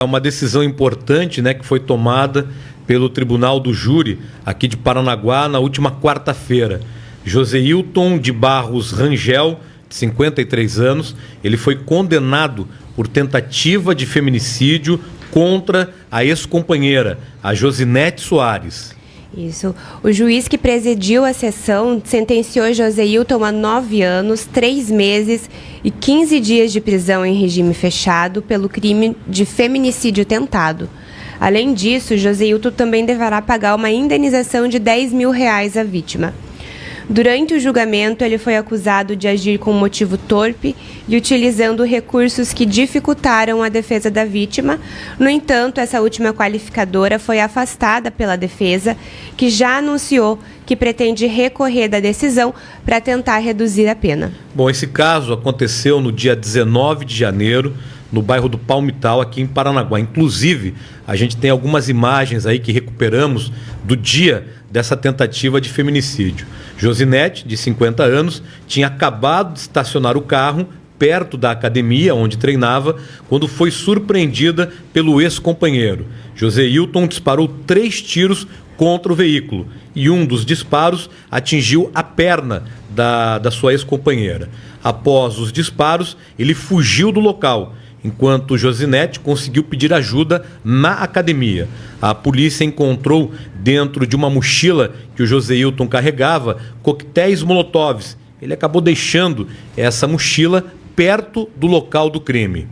É uma decisão importante, né, que foi tomada pelo Tribunal do Júri aqui de Paranaguá na última quarta-feira. Joseilton de Barros Rangel, de 53 anos, ele foi condenado por tentativa de feminicídio contra a ex-companheira, a Josinete Soares. Isso. O juiz que presidiu a sessão sentenciou Joseilton a 9 anos, 3 meses e 15 dias de prisão em regime fechado pelo crime de feminicídio tentado. Além disso, Joseilton também deverá pagar uma indenização de R$10 mil à vítima. Durante o julgamento, ele foi acusado de agir com motivo torpe e utilizando recursos que dificultaram a defesa da vítima. No entanto, essa última qualificadora foi afastada pela defesa, que já anunciou que pretende recorrer da decisão para tentar reduzir a pena. Bom, esse caso aconteceu no dia 19 de janeiro, no bairro do Palmital, aqui em Paranaguá. Inclusive, a gente tem algumas imagens aí que recuperamos do dia dessa tentativa de feminicídio. Josinete, de 50 anos, tinha acabado de estacionar o carro perto da academia onde treinava, quando foi surpreendida pelo ex-companheiro. Joseilton disparou 3 tiros contra o veículo e um dos disparos atingiu a perna da sua ex-companheira. Após os disparos, ele fugiu do local, enquanto Josinete conseguiu pedir ajuda na academia. A polícia encontrou dentro de uma mochila que o Joseilton carregava coquetéis molotovs. Ele acabou deixando essa mochila perto do local do crime.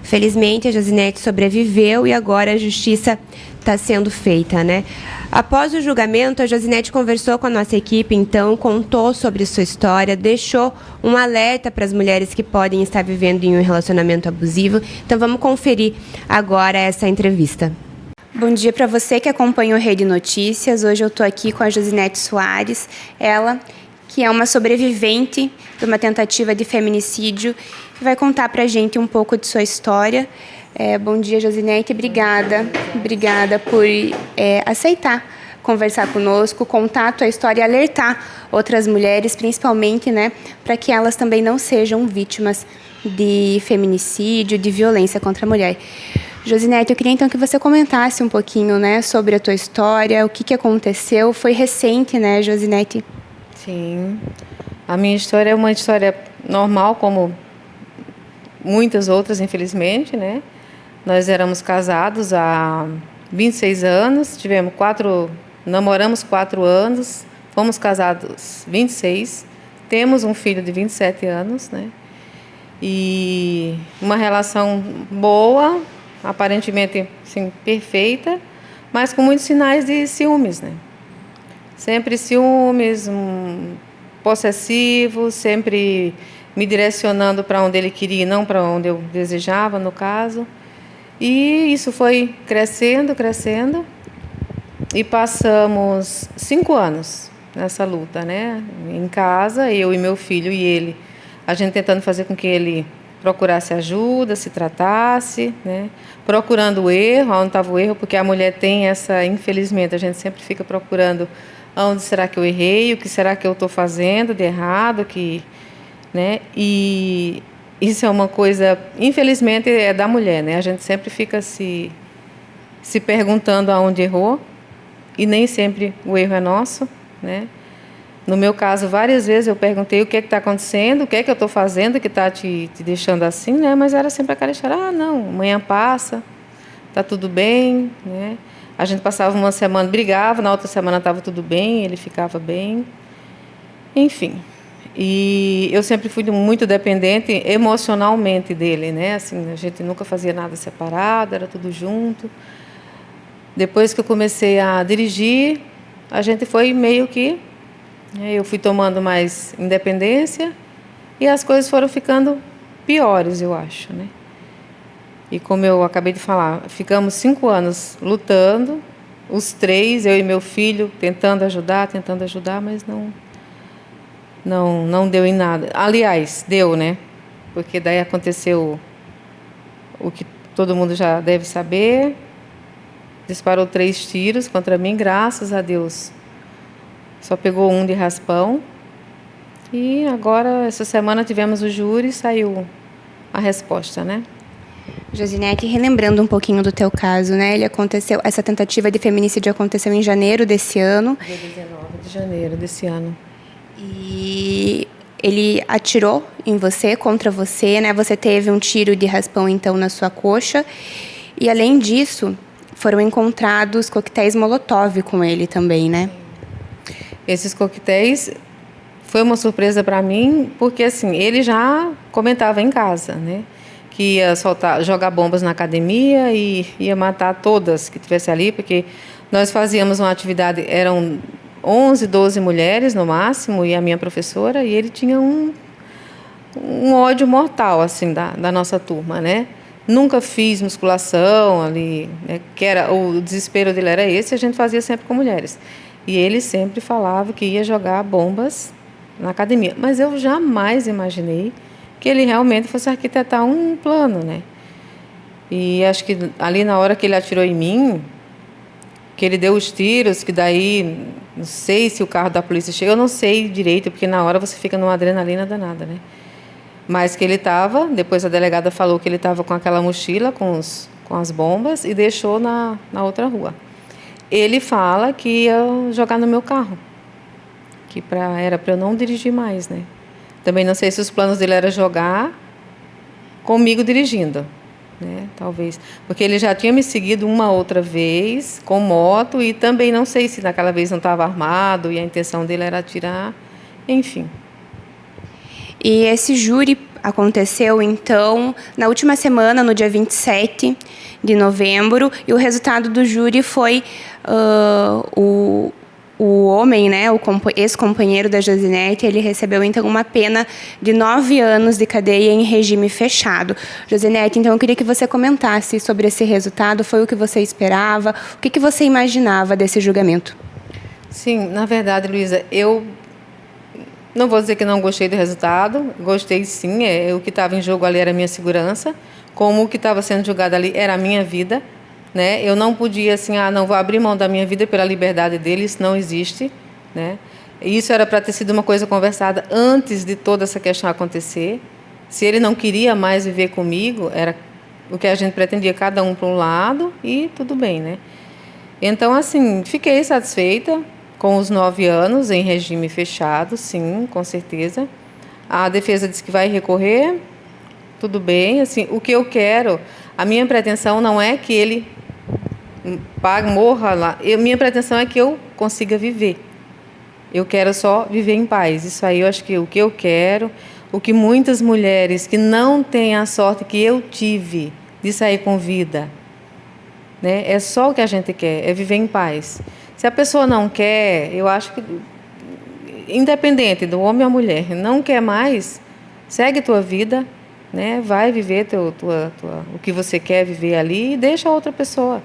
Felizmente a Josinete sobreviveu e agora a justiça está sendo feita, né? Após o julgamento, a Josinete conversou com a nossa equipe, então, contou sobre sua história, deixou um alerta para as mulheres que podem estar vivendo em um relacionamento abusivo. Então, vamos conferir agora essa entrevista. Bom dia para você que acompanha o Rede Notícias. Hoje eu estou aqui com a Josinete Soares, ela que é uma sobrevivente de uma tentativa de feminicídio, que vai contar para a gente um pouco de sua história. Bom dia, Josinete. Obrigada por aceitar conversar conosco, contar a tua história e alertar outras mulheres, principalmente, né, para que elas também não sejam vítimas de feminicídio, de violência contra a mulher. Josinete, eu queria então que você comentasse um pouquinho, né, sobre a tua história, o que aconteceu. Foi recente, né, Josinete? Sim. A minha história é uma história normal, como muitas outras, infelizmente, né? Nós éramos casados há 26 anos, namoramos 4 anos, fomos casados 26, temos um filho de 27 anos, né? E uma relação boa, aparentemente, assim, perfeita, mas com muitos sinais de ciúmes, né? Sempre ciúmes, possessivo, sempre me direcionando para onde ele queria e não para onde eu desejava, no caso. E isso foi crescendo, e passamos 5 anos nessa luta, né? Em casa, eu e meu filho e ele, a gente tentando fazer com que ele procurasse ajuda, se tratasse, né? Procurando o erro, onde estava o erro, porque a mulher tem essa, infelizmente, a gente sempre fica procurando onde será que eu errei, o que será que eu estou fazendo de errado, né? E isso é uma coisa, infelizmente, é da mulher, né? A gente sempre fica se perguntando aonde errou e nem sempre o erro é nosso, né? No meu caso, várias vezes eu perguntei o que está acontecendo, o que é que eu estou fazendo que está te deixando assim, né? Mas era sempre aquela história, não, amanhã passa, está tudo bem, né? A gente passava uma semana, brigava, na outra semana estava tudo bem, ele ficava bem, enfim. E eu sempre fui muito dependente emocionalmente dele, né? Assim, a gente nunca fazia nada separado, era tudo junto. Depois que eu comecei a dirigir, a gente foi meio que, né, eu fui tomando mais independência e as coisas foram ficando piores, eu acho, né? E como eu acabei de falar, ficamos 5 anos lutando, os 3, eu e meu filho, tentando ajudar, mas não deu em nada. Aliás, deu, né? Porque daí aconteceu o que todo mundo já deve saber. Disparou 3 tiros contra mim, graças a Deus. Só pegou um de raspão. E agora, essa semana, tivemos o júri e saiu a resposta, né? Josinete, relembrando um pouquinho do teu caso, né? Essa tentativa de feminicídio aconteceu em janeiro desse ano. Dia 19 de janeiro desse ano. E ele atirou em você, contra você, né? Você teve um tiro de raspão, então, na sua coxa. E, além disso, foram encontrados coquetéis Molotov com ele também, né? Esses coquetéis foi uma surpresa para mim, porque, assim, ele já comentava em casa, né? Que ia jogar bombas na academia e ia matar todas que estivessem ali, porque nós fazíamos uma atividade, eram 11, 12 mulheres no máximo, e a minha professora, e ele tinha um ódio mortal, assim, da nossa turma, né? Nunca fiz musculação ali, né? Que era, o desespero dele era esse, a gente fazia sempre com mulheres. E ele sempre falava que ia jogar bombas na academia, mas eu jamais imaginei que ele realmente fosse arquitetar um plano, né? E acho que ali na hora que ele atirou em mim, que ele deu os tiros, que daí, não sei se o carro da polícia chegou, eu não sei direito, porque na hora você fica numa adrenalina danada, né? Mas que ele estava, depois a delegada falou que ele estava com aquela mochila com as bombas e deixou na outra rua. Ele fala que ia jogar no meu carro, que era para eu não dirigir mais, né? Também não sei se os planos dele era jogar comigo dirigindo, né? Talvez. Porque ele já tinha me seguido uma outra vez com moto e também não sei se naquela vez não estava armado e a intenção dele era atirar, enfim. E esse júri aconteceu, então, na última semana, no dia 27 de novembro, e o resultado do júri foi o homem, né, o ex-companheiro da Josinete, ele recebeu, então, uma pena de 9 anos de cadeia em regime fechado. Josinete, então, eu queria que você comentasse sobre esse resultado. Foi o que você esperava? O que você imaginava desse julgamento? Sim, na verdade, Luísa, eu não vou dizer que não gostei do resultado. Gostei, sim. O que estava em jogo ali era a minha segurança. Como o que estava sendo julgado ali era a minha vida, né? Eu não podia, assim, não vou abrir mão da minha vida pela liberdade dele, isso não existe, né? Isso era para ter sido uma coisa conversada antes de toda essa questão acontecer. Se ele não queria mais viver comigo, era o que a gente pretendia, cada um para um lado, e tudo bem, né? Então, assim, fiquei satisfeita com os 9 anos em regime fechado, sim, com certeza. A defesa disse que vai recorrer, tudo bem. Assim, o que eu quero, a minha pretensão não é que ele morra lá. Minha pretensão é que eu consiga viver. Eu quero só viver em paz. Isso aí eu acho que o que eu quero, o que muitas mulheres que não têm a sorte que eu tive de sair com vida, né? É só o que a gente quer, é viver em paz. Se a pessoa não quer, eu acho que, independente do homem ou mulher, não quer mais, segue tua vida, né? Vai viver o que você quer viver ali e deixa a outra pessoa.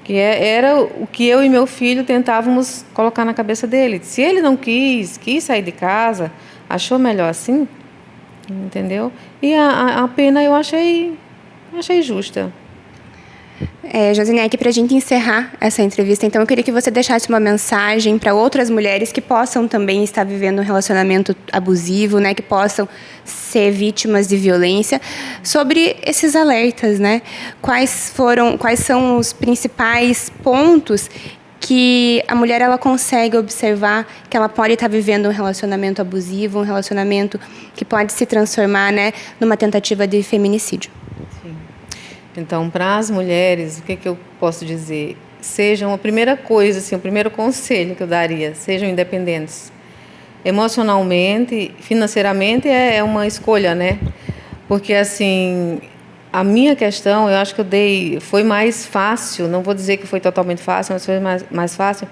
Era o que eu e meu filho tentávamos colocar na cabeça dele. Se ele não quis sair de casa, achou melhor assim, entendeu? E a pena eu achei justa. Josinete, para a gente encerrar essa entrevista, então eu queria que você deixasse uma mensagem para outras mulheres que possam também estar vivendo um relacionamento abusivo, né, que possam ser vítimas de violência, sobre esses alertas, né? Quais são os principais pontos que a mulher ela consegue observar que ela pode estar vivendo um relacionamento abusivo, um relacionamento que pode se transformar, né, numa tentativa de feminicídio? Então, para as mulheres, o que eu posso dizer? Sejam a primeira coisa, assim, o primeiro conselho que eu daria, sejam independentes. Emocionalmente, financeiramente é uma escolha, né? Porque, assim, a minha questão, eu acho que foi mais fácil, não vou dizer que foi totalmente fácil, mas foi mais fácil,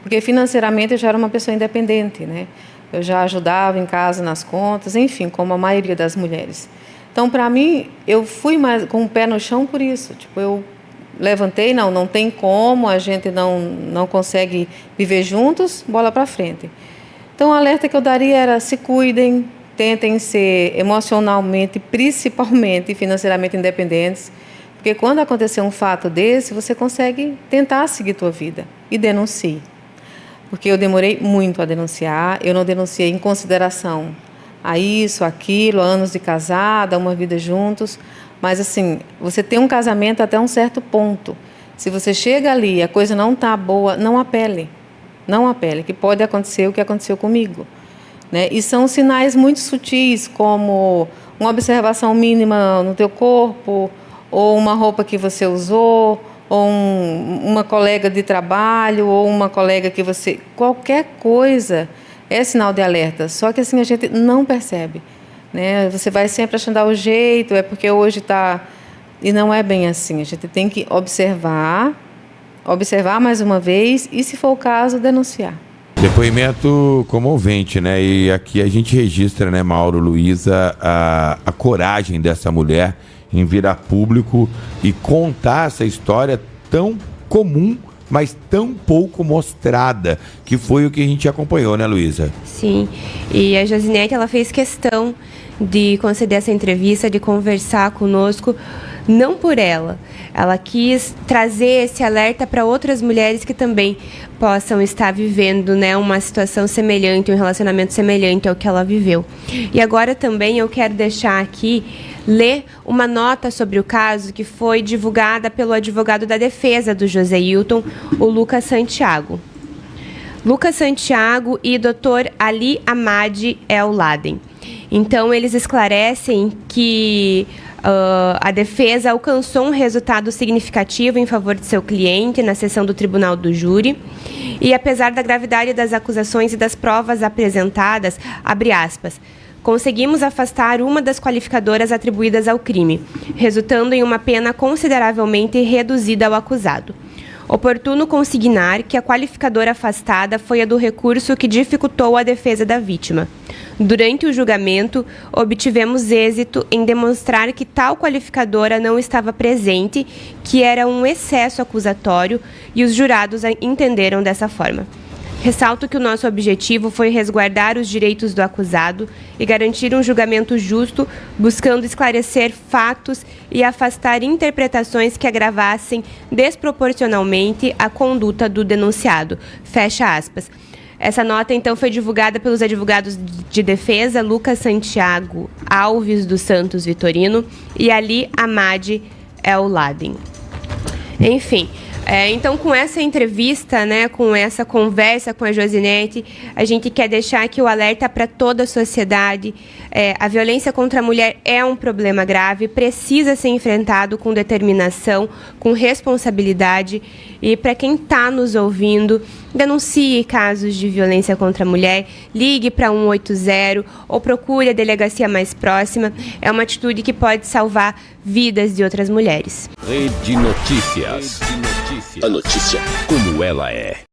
porque financeiramente eu já era uma pessoa independente, né? Eu já ajudava em casa, nas contas, enfim, como a maioria das mulheres. Então, para mim, eu fui mais com o pé no chão por isso. Tipo, eu levantei, não tem como, a gente não consegue viver juntos, bola para frente. Então, o alerta que eu daria era: se cuidem, tentem ser emocionalmente, principalmente financeiramente independentes, porque quando acontecer um fato desse, você consegue tentar seguir tua vida e denuncie. Porque eu demorei muito a denunciar, eu não denunciei em consideração a isso, aquilo, a anos de casada, uma vida juntos, Mas, assim, você tem um casamento até um certo ponto. Se você chega ali e a coisa não está boa, não apele. Não apele, que pode acontecer o que aconteceu comigo. Né? E são sinais muito sutis, como uma observação mínima no teu corpo, ou uma roupa que você usou, ou uma colega de trabalho, ou uma colega que você... Qualquer coisa é sinal de alerta, só que assim a gente não percebe. Né? Você vai sempre achando o jeito, é porque hoje está... E não é bem assim, a gente tem que observar mais uma vez e, se for o caso, denunciar. Depoimento comovente, né? E aqui a gente registra, né, Mauro, Luísa, a coragem dessa mulher em vir a público e contar essa história tão comum, mas tão pouco mostrada, que foi o que a gente acompanhou, né, Luísa? Sim, e a Josinete, ela fez questão de conceder essa entrevista, de conversar conosco, não por ela. Ela quis trazer esse alerta para outras mulheres que também possam estar vivendo, né, uma situação semelhante, um relacionamento semelhante ao que ela viveu. E agora também eu quero deixar aqui, ler uma nota sobre o caso que foi divulgada pelo advogado da defesa do José Hilton, o Lucas Santiago. Lucas Santiago e Dr. Ali Ahmad El Laden. Então, eles esclarecem que a defesa alcançou um resultado significativo em favor de seu cliente na sessão do Tribunal do Júri e, apesar da gravidade das acusações e das provas apresentadas, abre aspas, conseguimos afastar uma das qualificadoras atribuídas ao crime, resultando em uma pena consideravelmente reduzida ao acusado. Oportuno consignar que a qualificadora afastada foi a do recurso que dificultou a defesa da vítima. Durante o julgamento, obtivemos êxito em demonstrar que tal qualificadora não estava presente, que era um excesso acusatório, e os jurados a entenderam dessa forma. Ressalto que o nosso objetivo foi resguardar os direitos do acusado e garantir um julgamento justo, buscando esclarecer fatos e afastar interpretações que agravassem desproporcionalmente a conduta do denunciado. Fecha aspas. Essa nota, então, foi divulgada pelos advogados de defesa Lucas Santiago Alves dos Santos Vitorino e Ali Ahmad El Laden. Enfim... então, com essa entrevista, né, com essa conversa com a Josinete, a gente quer deixar aqui o alerta para toda a sociedade. A violência contra a mulher é um problema grave, precisa ser enfrentado com determinação, com responsabilidade. E para quem está nos ouvindo, denuncie casos de violência contra a mulher, ligue para 180 ou procure a delegacia mais próxima. É uma atitude que pode salvar vidas de outras mulheres. Rede Notícias. A notícia como ela é.